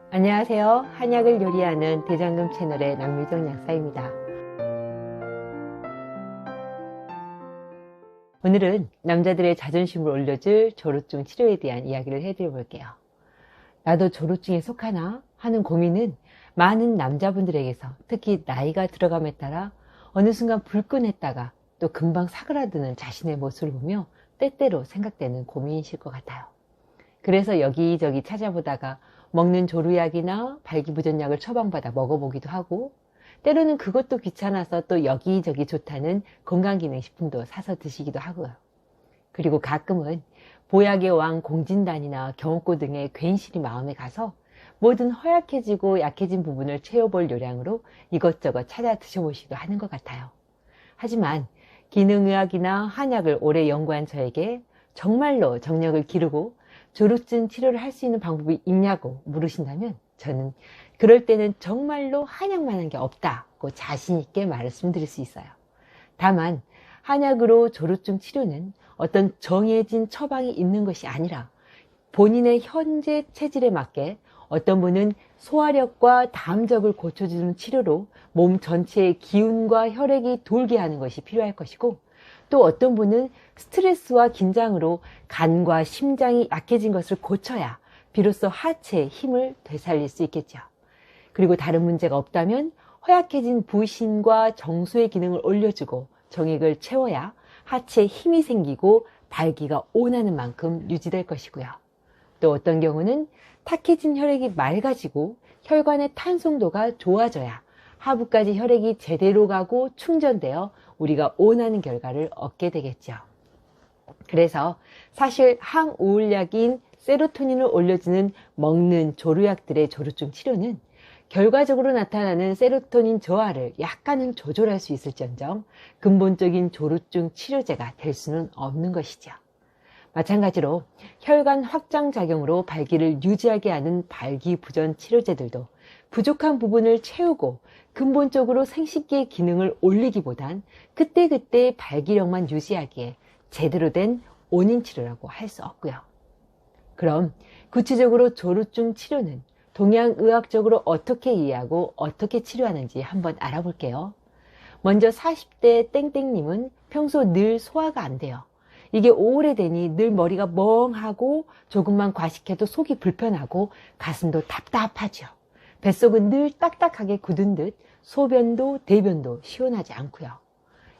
안녕하세요. 한약을 요리하는 대장금 채널의 남유정 약사입니다. 오늘은 남자들의 자존심을 올려줄 조루증 치료에 대한 이야기를 해드려 볼게요. 나도 조루증에 속하나 하는 고민은 많은 남자분들에게서 특히 나이가 들어감에 따라 어느 순간 불끈했다가 또 금방 사그라드는 자신의 모습을 보며 때때로 생각되는 고민이실 것 같아요. 그래서 여기저기 찾아보다가 먹는 조루약이나 발기부전약을 처방받아 먹어보기도 하고, 때로는 그것도 귀찮아서 또 여기저기 좋다는 건강기능식품도 사서 드시기도 하고요. 그리고 가끔은 보약의 왕 공진단이나 경옥고 등의 괜시리 마음에 가서 뭐든 허약해지고 약해진 부분을 채워볼 요량으로 이것저것 찾아 드셔보시기도 하는 것 같아요. 하지만 기능의학이나 한약을 오래 연구한 저에게 정말로 정력을 기르고 조루증 치료를 할 수 있는 방법이 있냐고 물으신다면 저는 그럴 때는 정말로 한약만한 게 없다고 자신 있게 말씀드릴 수 있어요. 다만 한약으로 조루증 치료는 어떤 정해진 처방이 있는 것이 아니라 본인의 현재 체질에 맞게 어떤 분은 소화력과 담적을 고쳐주는 치료로 몸 전체의 기운과 혈액이 돌게 하는 것이 필요할 것이고, 또 어떤 분은 스트레스와 긴장으로 간과 심장이 약해진 것을 고쳐야 비로소 하체의 힘을 되살릴 수 있겠죠. 그리고 다른 문제가 없다면 허약해진 부신과 정수의 기능을 올려주고 정액을 채워야 하체에 힘이 생기고 발기가 온하는 만큼 유지될 것이고요. 또 어떤 경우는 탁해진 혈액이 맑아지고 혈관의 탄송도가 좋아져야 하부까지 혈액이 제대로 가고 충전되어 우리가 원하는 결과를 얻게 되겠죠. 그래서 사실 항우울약인 세로토닌을 올려주는 먹는 조루약들의 조루증 치료는 결과적으로 나타나는 세로토닌 저하를 약간은 조절할 수 있을지언정 근본적인 조루증 치료제가 될 수는 없는 것이죠. 마찬가지로 혈관 확장 작용으로 발기를 유지하게 하는 발기부전 치료제들도 부족한 부분을 채우고 근본적으로 생식기의 기능을 올리기보단 그때그때 발기력만 유지하기에 제대로 된 원인 치료라고 할 수 없고요. 그럼 구체적으로 조루증 치료는 동양의학적으로 어떻게 이해하고 어떻게 치료하는지 한번 알아볼게요. 먼저 40대 땡땡님은 평소 늘 소화가 안 돼요. 이게 오래되니 늘 머리가 멍하고 조금만 과식해도 속이 불편하고 가슴도 답답하죠. 뱃속은 늘 딱딱하게 굳은 듯 소변도 대변도 시원하지 않고요.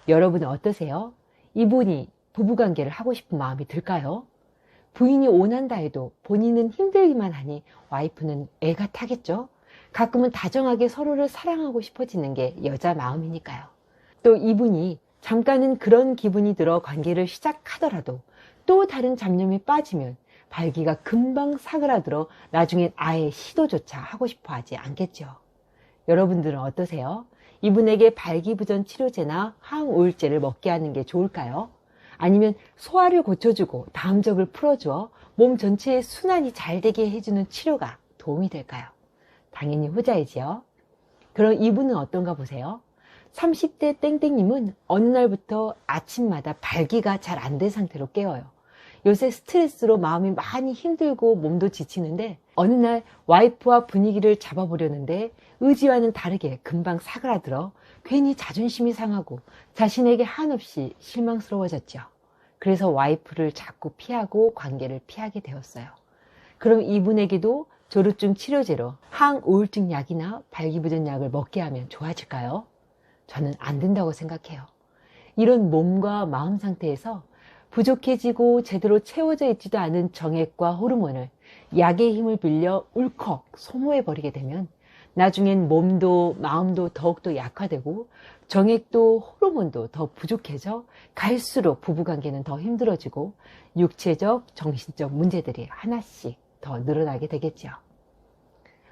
여러분은 어떠세요? 이분이 부부관계를 하고 싶은 마음이 들까요? 부인이 원한다 해도 본인은 힘들기만 하니 와이프는 애가 타겠죠? 가끔은 다정하게 서로를 사랑하고 싶어지는 게 여자 마음이니까요. 또 이분이 잠깐은 그런 기분이 들어 관계를 시작하더라도 또 다른 잡념에 빠지면 발기가 금방 사그라들어 나중엔 아예 시도조차 하고 싶어 하지 않겠죠. 여러분들은 어떠세요? 이분에게 발기부전 치료제나 항우울제를 먹게 하는 게 좋을까요? 아니면 소화를 고쳐주고 담적을 풀어주어 몸 전체의 순환이 잘 되게 해주는 치료가 도움이 될까요? 당연히 후자이지요. 그럼 이분은 어떤가 보세요. 30대 땡땡님은 어느 날부터 아침마다 발기가 잘 안 된 상태로 깨어요. 요새 스트레스로 마음이 많이 힘들고 몸도 지치는데 어느 날 와이프와 분위기를 잡아보려는데 의지와는 다르게 금방 사그라들어 괜히 자존심이 상하고 자신에게 한없이 실망스러워졌죠. 그래서 와이프를 자꾸 피하고 관계를 피하게 되었어요. 그럼 이분에게도 조루증 치료제로 항우울증 약이나 발기부전 약을 먹게 하면 좋아질까요? 저는 안 된다고 생각해요. 이런 몸과 마음 상태에서 부족해지고 제대로 채워져 있지도 않은 정액과 호르몬을 약의 힘을 빌려 울컥 소모해버리게 되면 나중엔 몸도 마음도 더욱더 약화되고 정액도 호르몬도 더 부족해져 갈수록 부부관계는 더 힘들어지고 육체적, 정신적 문제들이 하나씩 더 늘어나게 되겠죠.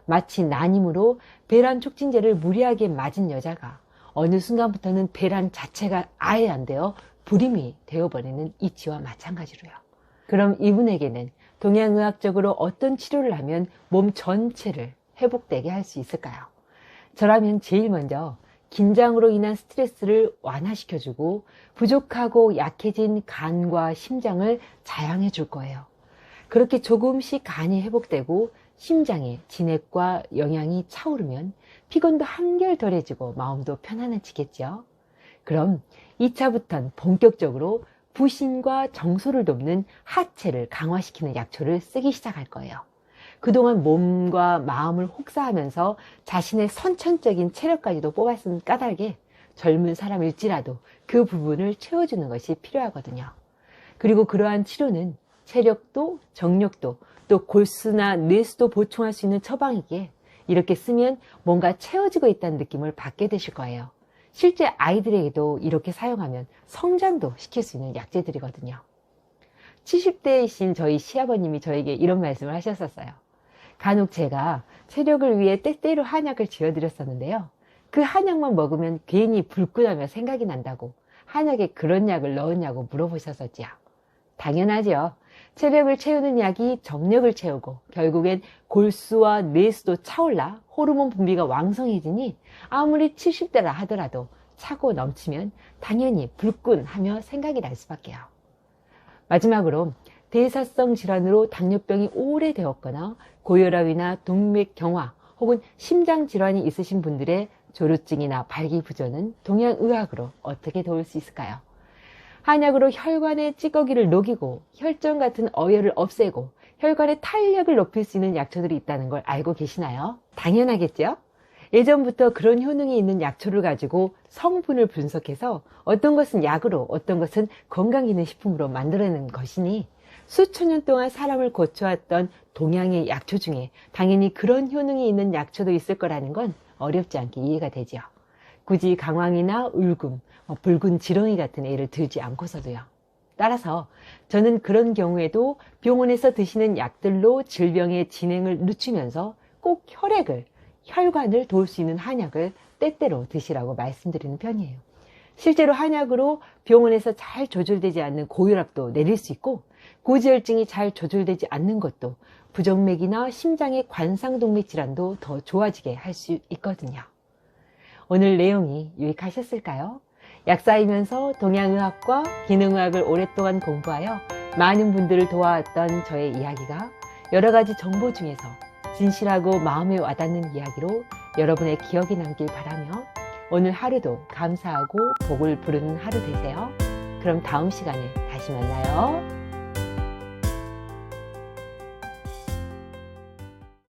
마치 난임으로 배란 촉진제를 무리하게 맞은 여자가 어느 순간부터는 배란 자체가 아예 안 되어 불임이 되어버리는 이치와 마찬가지로요. 그럼 이분에게는 동양의학적으로 어떤 치료를 하면 몸 전체를 회복되게 할 수 있을까요? 저라면 제일 먼저 긴장으로 인한 스트레스를 완화시켜주고 부족하고 약해진 간과 심장을 자양해 줄 거예요. 그렇게 조금씩 간이 회복되고 심장에 진액과 영양이 차오르면 피곤도 한결 덜해지고 마음도 편안해지겠죠. 그럼 2차부터는 본격적으로 부신과 정소를 돕는 하체를 강화시키는 약초를 쓰기 시작할 거예요. 그동안 몸과 마음을 혹사하면서 자신의 선천적인 체력까지도 뽑아쓴 까닭에 젊은 사람일지라도 그 부분을 채워주는 것이 필요하거든요. 그리고 그러한 치료는 체력도 정력도 또 골수나 뇌수도 보충할 수 있는 처방이기에 이렇게 쓰면 뭔가 채워지고 있다는 느낌을 받게 되실 거예요. 실제 아이들에게도 이렇게 사용하면 성장도 시킬 수 있는 약재들이거든요. 70대이신 저희 시아버님이 저에게 이런 말씀을 하셨었어요. 간혹 제가 체력을 위해 때때로 한약을 지어드렸었는데요. 그 한약만 먹으면 괜히 불끈하며 생각이 난다고 한약에 그런 약을 넣었냐고 물어보셨었지요. 당연하죠. 체력을 채우는 약이 정력을 채우고 결국엔 골수와 뇌수도 차올라 호르몬 분비가 왕성해지니 아무리 70대라 하더라도 차고 넘치면 당연히 불끈하며 생각이 날 수밖에요. 마지막으로 대사성 질환으로 당뇨병이 오래되었거나 고혈압이나 동맥경화 혹은 심장질환이 있으신 분들의 조루증이나 발기부전은 동양의학으로 어떻게 도울 수 있을까요? 한약으로 혈관의 찌꺼기를 녹이고 혈전 같은 어혈을 없애고 혈관의 탄력을 높일 수 있는 약초들이 있다는 걸 알고 계시나요? 당연하겠죠? 예전부터 그런 효능이 있는 약초를 가지고 성분을 분석해서 어떤 것은 약으로 어떤 것은 건강기능식품으로 만들어내는 것이니 수천 년 동안 사람을 고쳐왔던 동양의 약초 중에 당연히 그런 효능이 있는 약초도 있을 거라는 건 어렵지 않게 이해가 되죠. 굳이 강황이나 울금, 붉은 지렁이 같은 애를 들지 않고서도요. 따라서 저는 그런 경우에도 병원에서 드시는 약들로 질병의 진행을 늦추면서 꼭 혈관을 도울 수 있는 한약을 때때로 드시라고 말씀드리는 편이에요. 실제로 한약으로 병원에서 잘 조절되지 않는 고혈압도 내릴 수 있고 고지혈증이 잘 조절되지 않는 것도 부정맥이나 심장의 관상동맥 질환도 더 좋아지게 할 수 있거든요. 오늘 내용이 유익하셨을까요? 약사이면서 동양의학과 기능의학을 오랫동안 공부하여 많은 분들을 도와왔던 저의 이야기가 여러 가지 정보 중에서 진실하고 마음에 와닿는 이야기로 여러분의 기억에 남길 바라며 오늘 하루도 감사하고 복을 부르는 하루 되세요. 그럼 다음 시간에 다시 만나요.